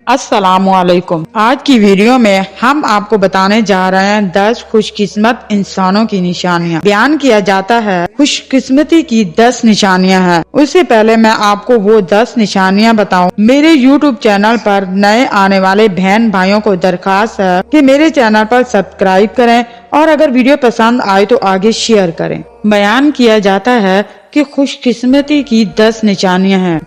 अस्सलामुअलैकुम। आज की वीडियो में हम आपको बताने जा रहे हैं 10 खुशकिस्मत इंसानों की निशानियां। बयान किया जाता है खुशकिस्मती की 10 निशानियां हैं। उससे पहले मैं आपको वो 10 निशानियां बताऊं। मेरे YouTube चैनल पर नए आने वाले बहन भाइयों को दरखास्त है कि मेरे चैनल पर सब्सक्राइब करें और अगर वीडियो पसंद आए तो आगे शेयर करें। बयान किया जाता है कि खुशकिस्मती की 10 निशानियां हैं।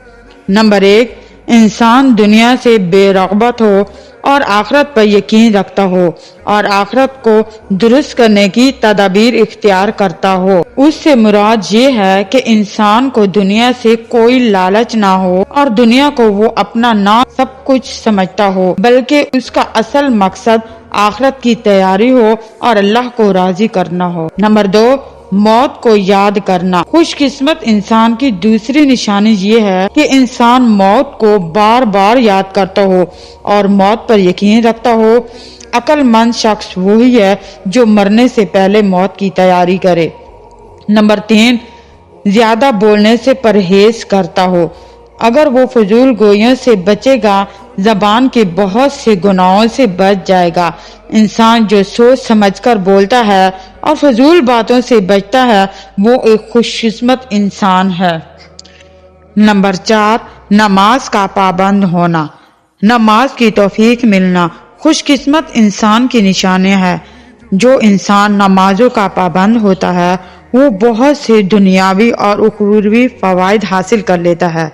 नंबर 1, इंसान दुनिया से बेरग़बत हो और आखिरत पर यकीन रखता हो और आखिरत को दुरुस्त करने की तदबीर इख्तियार करता हो। उससे मुराद ये है कि इंसान को दुनिया से कोई लालच ना हो और दुनिया को वो अपना ना सब कुछ समझता हो, बल्कि उसका असल मकसद आखिरत की तैयारी हो और अल्लाह को राजी करना हो। नंबर 2, मौत को याद करना। खुशकिस्मत इंसान की दूसरी निशानी ये है कि इंसान मौत को बार बार याद करता हो और मौत पर यकीन रखता हो। अक्लमंद शख्स वही है जो मरने से पहले मौत की तैयारी करे। नंबर 3, ज्यादा बोलने से परहेज करता हो। अगर वो फजूल गोइयों से बचेगा, जबान के बहुत से गुनाहों से बच जाएगा। इंसान जो सोच समझकर बोलता है और फजूल बातों से बचता है, वो एक खुशकिस्मत इंसान है। नंबर 4, नमाज का पाबंद होना। नमाज की तौफीक मिलना खुशकिस्मत इंसान की निशानी है। जो इंसान नमाजों का पाबंद होता है, वो बहुत से दुनियावी और उखरवी फवाइद हासिल कर लेता है।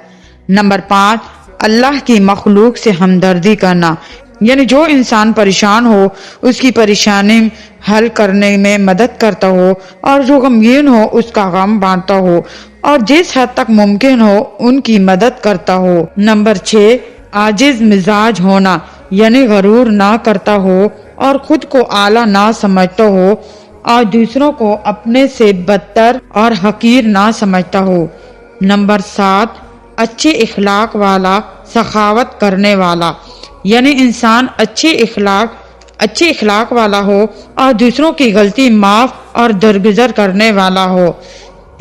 नंबर 5, अल्लाह की मखलूक से हमदर्दी करना, यानी जो इंसान परेशान हो उसकी परेशानी हल करने में मदद करता हो और जो गमगीन हो उसका गम बांटता हो और जिस हद तक मुमकिन हो उनकी मदद करता हो। नंबर 6, आजिज मिजाज होना, यानी गरूर ना करता हो और खुद को आला ना समझता हो और दूसरों को अपने से बदतर और हकीर ना समझता हो। नंबर 7, अच्छे इखलाक वाला, सखावत करने वाला, यानी इंसान अच्छे इखलाक वाला हो और दूसरों की गलती माफ और दरगुजर करने वाला हो,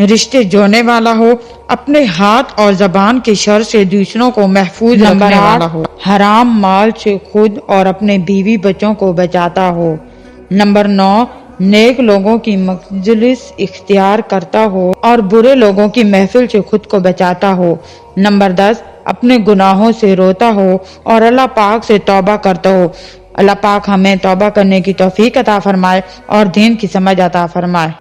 रिश्ते जोड़ने वाला हो, अपने हाथ और जबान के शर से दूसरों को महफूज रखने वाला हो, हराम माल से खुद और अपने बीवी बच्चों को बचाता हो। नंबर 9, नेक लोगों की मजलिस इख्तियार करता हो और बुरे लोगों की महफिल से खुद को बचाता हो। नंबर 10, अपने गुनाहों से रोता हो और अल्लाह पाक से तौबा करता हो। अल्लाह पाक हमें तौबा करने की तौफीक अता फरमाए और दीन की समझ अता फरमाए।